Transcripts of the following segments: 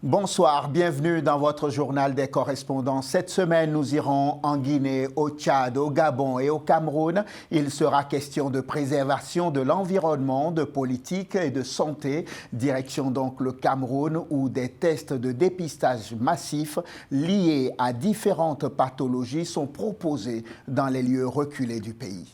Bonsoir, bienvenue dans votre journal des correspondants. Cette semaine, nous irons en Guinée, au Tchad, au Gabon et au Cameroun. Il sera question de préservation de l'environnement, de politique et de santé. Direction donc le Cameroun où des tests de dépistage massifs liés à différentes pathologies sont proposés dans les lieux reculés du pays.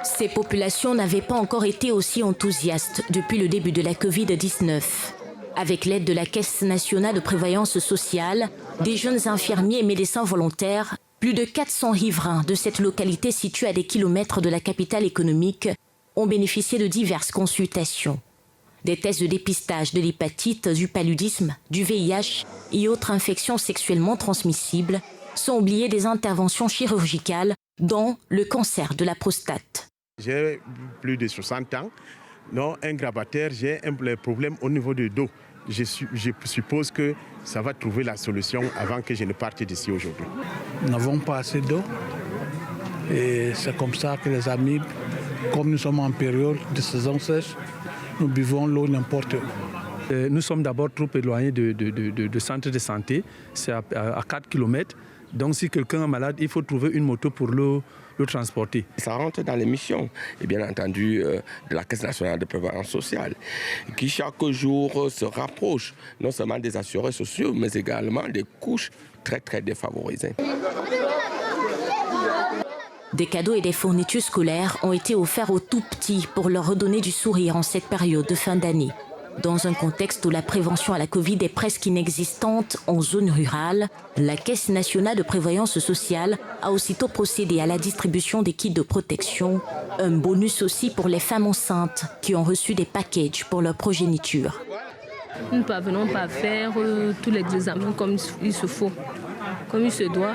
Ces populations n'avaient pas encore été aussi enthousiastes depuis le début de la Covid-19. Avec l'aide de la Caisse nationale de prévoyance sociale, des jeunes infirmiers et médecins volontaires, plus de 400 riverains de cette localité située à des kilomètres de la capitale économique ont bénéficié de diverses consultations. Des tests de dépistage de l'hépatite, du paludisme, du VIH et autres infections sexuellement transmissibles sont oubliés des interventions chirurgicales, dont le cancer de la prostate. J'ai plus de 60 ans, donc un grabataire, j'ai un problème au niveau du dos. Je suppose que ça va trouver la solution avant que je ne parte d'ici aujourd'hui. Nous n'avons pas assez d'eau et c'est comme ça que les amis, comme nous sommes en période de saison sèche, nous buvons l'eau n'importe où. Nous sommes d'abord trop éloignés de centres de santé, c'est à 4 km. Donc si quelqu'un est malade, il faut trouver une moto pour le transporter. Ça rentre dans les missions, et bien entendu, de la Caisse nationale de prévoyance sociale, qui chaque jour se rapproche non seulement des assurés sociaux, mais également des couches très très défavorisées. Des cadeaux et des fournitures scolaires ont été offerts aux tout-petits pour leur redonner du sourire en cette période de fin d'année. Dans un contexte où la prévention à la Covid est presque inexistante en zone rurale, la Caisse nationale de prévoyance sociale a aussitôt procédé à la distribution des kits de protection, un bonus aussi pour les femmes enceintes qui ont reçu des packages pour leur progéniture. Nous ne parvenons pas à faire tous les examens comme il se faut, comme il se doit.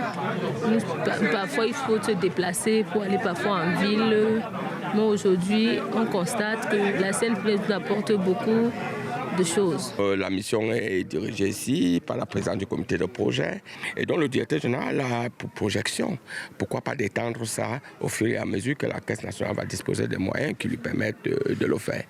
Parfois, il faut se déplacer pour aller parfois en ville. Mais aujourd'hui, on constate que la CNPS nous apporte beaucoup de choses. La mission est dirigée ici par la présidente du comité de projet et donc le directeur général a pour projection. Pourquoi pas d'étendre ça au fur et à mesure que la Caisse nationale va disposer des moyens qui lui permettent de le faire.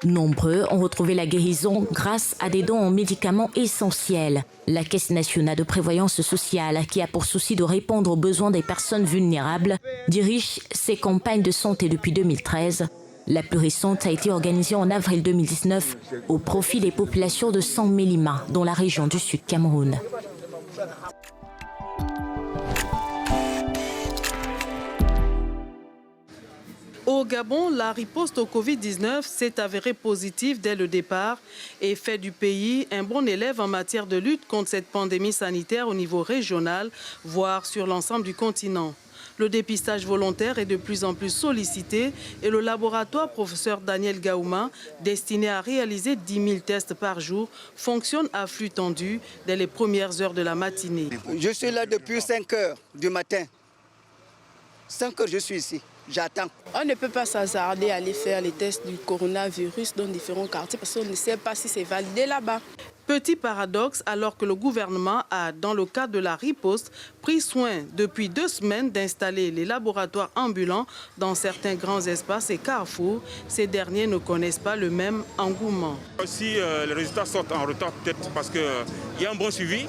Nombreux ont retrouvé la guérison grâce à des dons en médicaments essentiels. La Caisse nationale de prévoyance sociale, qui a pour souci de répondre aux besoins des personnes vulnérables, dirige ses campagnes de santé depuis 2013. La plus récente a été organisée en avril 2019 au profit des populations de Sang-Mélima, dans la région du Sud Cameroun. Au Gabon, la riposte au Covid-19 s'est avérée positive dès le départ et fait du pays un bon élève en matière de lutte contre cette pandémie sanitaire au niveau régional, voire sur l'ensemble du continent. Le dépistage volontaire est de plus en plus sollicité et le laboratoire professeur Daniel Gaouma, destiné à réaliser 10 000 tests par jour, fonctionne à flux tendu dès les premières heures de la matinée. Je suis là depuis 5 heures du matin. 5 heures, je suis ici. J'attends. On ne peut pas s'hasarder à aller faire les tests du coronavirus dans différents quartiers parce qu'on ne sait pas si c'est validé là-bas. Petit paradoxe alors que le gouvernement a, dans le cadre de la riposte, pris soin depuis 2 semaines d'installer les laboratoires ambulants dans certains grands espaces et carrefours. Ces derniers ne connaissent pas le même engouement. Si les résultats sortent en retard, peut-être parce qu'il y a un bon suivi,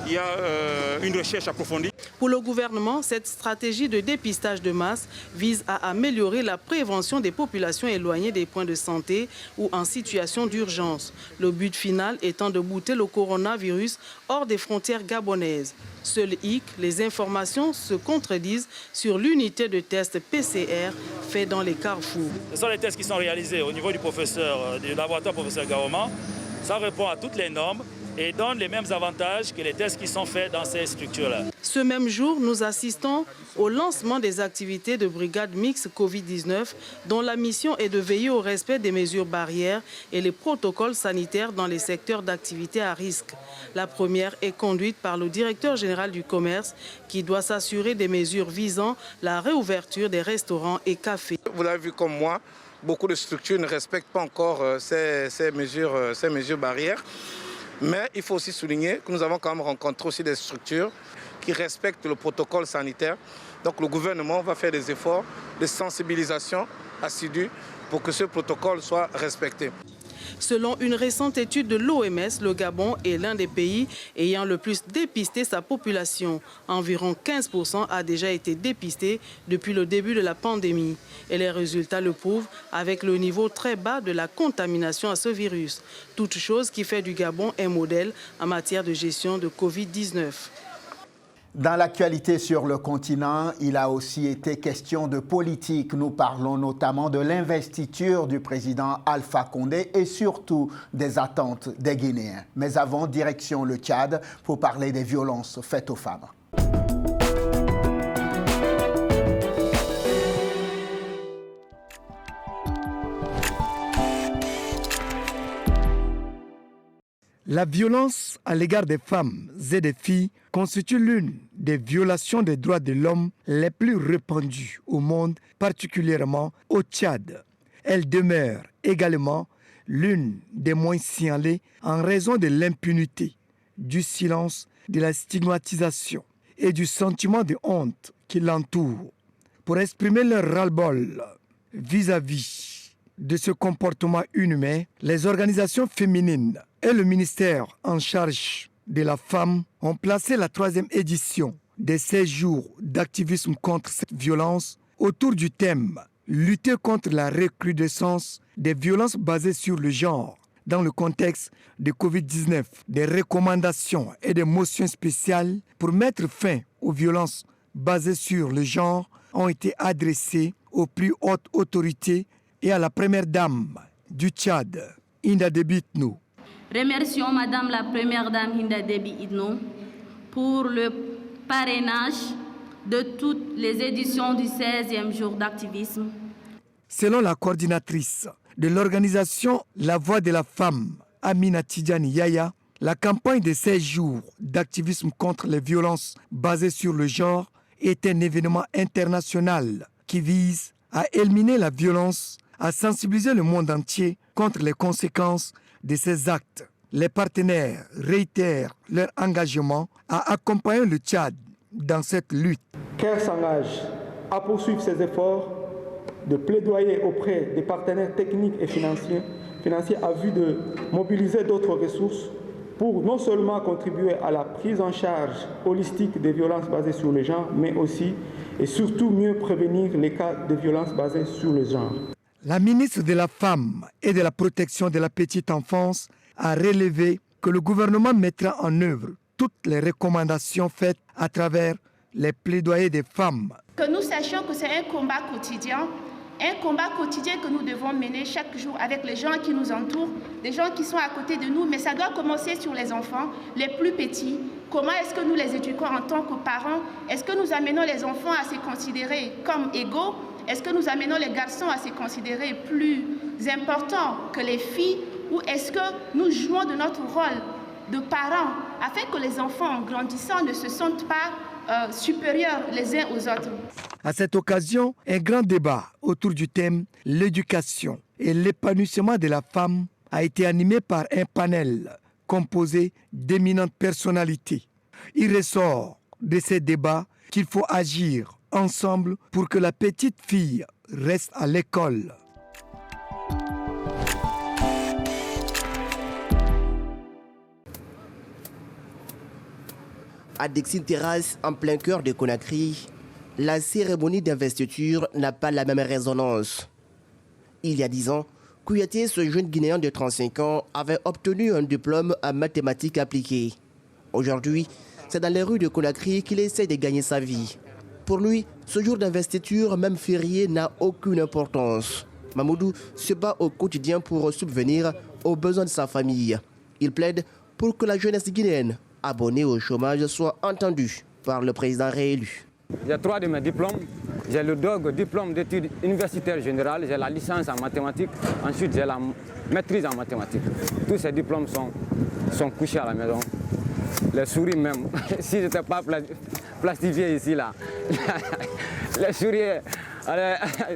il y a une recherche approfondie. Pour le gouvernement, cette stratégie de dépistage de masse vise à améliorer la prévention des populations éloignées des points de santé ou en situation d'urgence. Le but final étant de bouter le coronavirus hors des frontières gabonaises. Seul hic, les informations se contredisent sur l'unité de test PCR fait dans les carrefours. Ce sont les tests qui sont réalisés au niveau du laboratoire professeur Gaouma. Ça répond à toutes les normes et donne les mêmes avantages que les tests qui sont faits dans ces structures-là. Ce même jour, nous assistons au lancement des activités de brigade mixte Covid-19 dont la mission est de veiller au respect des mesures barrières et les protocoles sanitaires dans les secteurs d'activité à risque. La première est conduite par le directeur général du commerce qui doit s'assurer des mesures visant la réouverture des restaurants et cafés. Vous l'avez vu comme moi, beaucoup de structures ne respectent pas encore ces mesures barrières. Mais il faut aussi souligner que nous avons quand même rencontré aussi des structures qui respectent le protocole sanitaire. Donc le gouvernement va faire des efforts de sensibilisation assidus pour que ce protocole soit respecté. Selon une récente étude de l'OMS, le Gabon est l'un des pays ayant le plus dépisté sa population. Environ 15% a déjà été dépisté depuis le début de la pandémie. Et les résultats le prouvent avec le niveau très bas de la contamination à ce virus. Toute chose qui fait du Gabon un modèle en matière de gestion de Covid-19. Dans l'actualité sur le continent, il a aussi été question de politique. Nous parlons notamment de l'investiture du président Alpha Condé et surtout des attentes des Guinéens. Mais avant, direction le Tchad pour parler des violences faites aux femmes. La violence à l'égard des femmes et des filles constitue l'une des violations des droits de l'homme les plus répandues au monde, particulièrement au Tchad. Elle demeure également l'une des moins signalées en raison de l'impunité, du silence, de la stigmatisation et du sentiment de honte qui l'entoure. Pour exprimer leur ras-le-bol vis-à-vis de ce comportement inhumain, les organisations féminines et le ministère en charge de la femme ont placé la 3e édition des 16 jours d'activisme contre cette violence autour du thème « Lutter contre la recrudescence des violences basées sur le genre » dans le contexte de Covid-19. Des recommandations et des motions spéciales pour mettre fin aux violences basées sur le genre ont été adressées aux plus hautes autorités et à la première dame du Tchad, Hinda Déby Itno. Remercions Madame la Première Dame Hinda Déby Itno pour le parrainage de toutes les éditions du 16e jour d'activisme. Selon la coordinatrice de l'organisation La Voix de la Femme, Amina Tidjani Yaya, la campagne de 16 jours d'activisme contre les violences basées sur le genre est un événement international qui vise à éliminer la violence, à sensibiliser le monde entier contre les conséquences de ces actes. Les partenaires réitèrent leur engagement à accompagner le Tchad dans cette lutte. CARE s'engage à poursuivre ses efforts de plaidoyer auprès des partenaires techniques et financiers à vue de mobiliser d'autres ressources pour non seulement contribuer à la prise en charge holistique des violences basées sur le genre, mais aussi et surtout mieux prévenir les cas de violences basées sur le genre. La ministre de la Femme et de la Protection de la Petite Enfance a relevé que le gouvernement mettra en œuvre toutes les recommandations faites à travers les plaidoyers des femmes. Que nous sachions que c'est un combat quotidien que nous devons mener chaque jour avec les gens qui nous entourent, les gens qui sont à côté de nous, mais ça doit commencer sur les enfants, les plus petits. Comment est-ce que nous les éduquons en tant que parents? Est-ce que nous amenons les enfants à se considérer comme égaux? Est-ce que nous amenons les garçons à se considérer plus importants que les filles? Ou est-ce que nous jouons de notre rôle de parents afin que les enfants, en grandissant, ne se sentent pas supérieurs les uns aux autres? À cette occasion, un grand débat autour du thème « L'éducation et l'épanouissement de la femme » a été animé par un panel composé d'éminentes personnalités. Il ressort de ces débats qu'il faut agir ensemble pour que la petite fille reste à l'école. À Dixine Terrasse, en plein cœur de Conakry, la cérémonie d'investiture n'a pas la même résonance. Il y a 10 ans, Kouyaté, ce jeune Guinéen de 35 ans, avait obtenu un diplôme en mathématiques appliquées. Aujourd'hui, c'est dans les rues de Conakry qu'il essaie de gagner sa vie. Pour lui, ce jour d'investiture, même férié, n'a aucune importance. Mamoudou se bat au quotidien pour subvenir aux besoins de sa famille. Il plaide pour que la jeunesse guinéenne abonnée au chômage soit entendue par le président réélu. J'ai 3 de mes diplômes. J'ai le diplôme d'études universitaires générales, j'ai la licence en mathématiques, ensuite j'ai la maîtrise en mathématiques. Tous ces diplômes sont couchés à la maison. Les souris même, si je n'étais pas plastifié ici, là, les souris,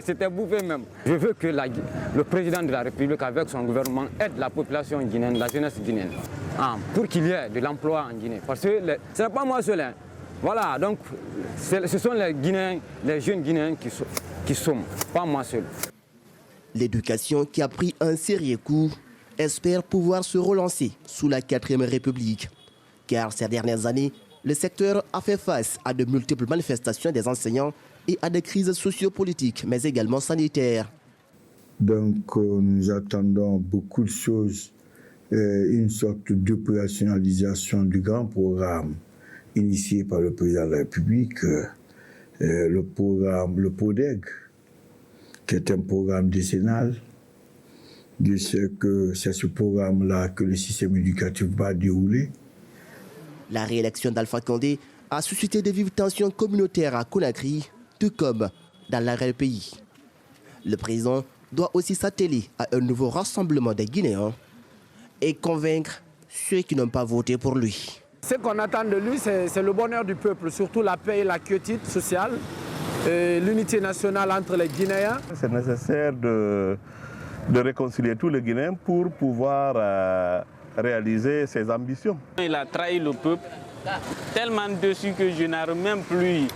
c'était bouffé même. Je veux que le président de la République, avec son gouvernement, aide la population guinéenne, la jeunesse guinéenne. pour qu'il y ait de l'emploi en Guinée. Parce que ce n'est pas moi seul. Hein. Voilà, donc ce sont les Guinéens, les jeunes Guinéens qui sont, pas moi seul. L'éducation qui a pris un sérieux coup espère pouvoir se relancer sous la 4e République. Car ces dernières années, le secteur a fait face à de multiples manifestations des enseignants et à des crises sociopolitiques, mais également sanitaires. Donc nous attendons beaucoup de choses, une sorte d'opérationnalisation du grand programme initié par le président de la République, le PODEG, qui est un programme décennal. Je sais que c'est ce programme-là que le système éducatif va dérouler. La réélection d'Alpha Condé a suscité de vives tensions communautaires à Conakry, tout comme dans l'arrêt du pays. Le président doit aussi s'atteler à un nouveau rassemblement des Guinéens et convaincre ceux qui n'ont pas voté pour lui. Ce qu'on attend de lui, c'est le bonheur du peuple, surtout la paix et la quiétude sociale, l'unité nationale entre les Guinéens. C'est nécessaire de réconcilier tous les Guinéens pour pouvoir réaliser ses ambitions. Il a trahi le peuple, tellement dessus que je n'arrive même plus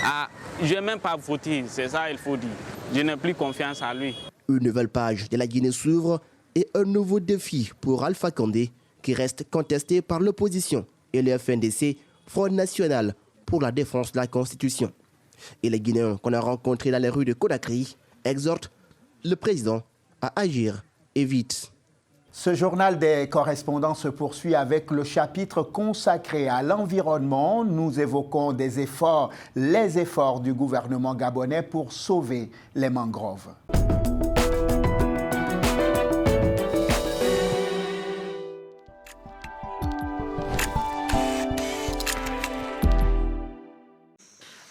à... Je n'ai même pas voté, c'est ça il faut dire. Je n'ai plus confiance en lui. Une nouvelle page de la Guinée s'ouvre et un nouveau défi pour Alpha Condé qui reste contesté par l'opposition et le FNDC, Front National pour la défense de la Constitution. Et les Guinéens qu'on a rencontrés dans les rues de Conakry exhortent le président à agir et vite. Ce journal des correspondants se poursuit avec le chapitre consacré à l'environnement. Nous évoquons les efforts du gouvernement gabonais pour sauver les mangroves.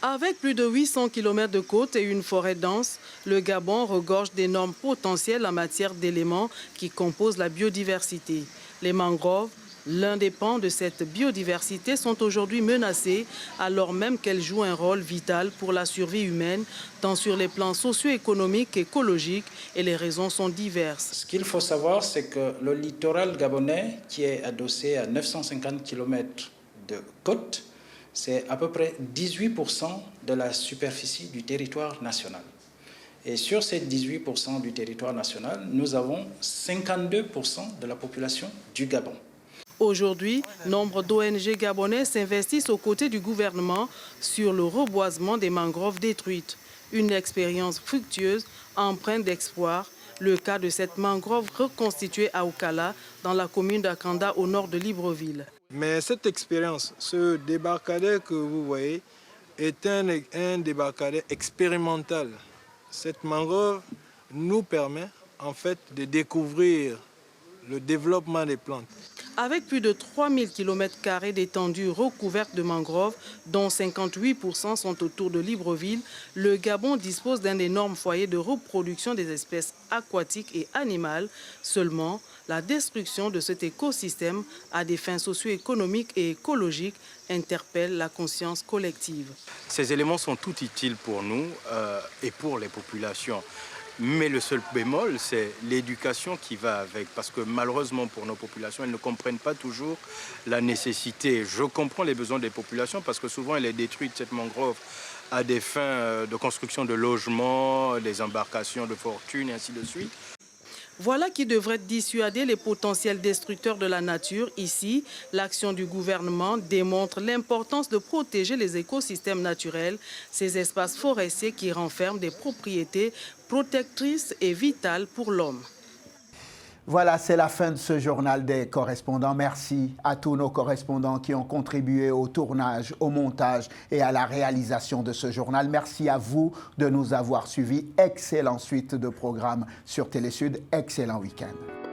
Avec plus de 800 km de côte et une forêt dense, le Gabon regorge d'énormes potentiels en matière d'éléments qui composent la biodiversité. Les mangroves, l'un des pans de cette biodiversité, sont aujourd'hui menacées alors même qu'elles jouent un rôle vital pour la survie humaine, tant sur les plans socio-économiques qu'écologiques, et les raisons sont diverses. Ce qu'il faut savoir, c'est que le littoral gabonais, qui est adossé à 950 km de côte, c'est à peu près 18% de la superficie du territoire national. Et sur ces 18% du territoire national, nous avons 52% de la population du Gabon. Aujourd'hui, nombre d'ONG gabonais s'investissent aux côtés du gouvernement sur le reboisement des mangroves détruites. Une expérience fructueuse, empreinte d'espoir. Le cas de cette mangrove reconstituée à Oukala, dans la commune d'Akanda, au nord de Libreville. Mais cette expérience, ce débarcadère que vous voyez, est un débarcadère expérimental. Cette mangrove nous permet en fait de découvrir le développement des plantes. Avec plus de 3000 km² d'étendue recouverte de mangroves, dont 58% sont autour de Libreville, le Gabon dispose d'un énorme foyer de reproduction des espèces aquatiques et animales. Seulement, la destruction de cet écosystème à des fins socio-économiques et écologiques interpelle la conscience collective. Ces éléments sont tout utiles pour nous et pour les populations. Mais le seul bémol, c'est l'éducation qui va avec. Parce que malheureusement pour nos populations, elles ne comprennent pas toujours la nécessité. Je comprends les besoins des populations parce que souvent elle est détruite, cette mangrove, à des fins de construction de logements, des embarcations de fortune et ainsi de suite. Voilà qui devrait dissuader les potentiels destructeurs de la nature. Ici, l'action du gouvernement démontre l'importance de protéger les écosystèmes naturels, ces espaces forestiers qui renferment des propriétés protectrices et vitales pour l'homme. Voilà, c'est la fin de ce journal des correspondants. Merci à tous nos correspondants qui ont contribué au tournage, au montage et à la réalisation de ce journal. Merci à vous de nous avoir suivis. Excellente suite de programmes sur Télésud. Excellent week-end.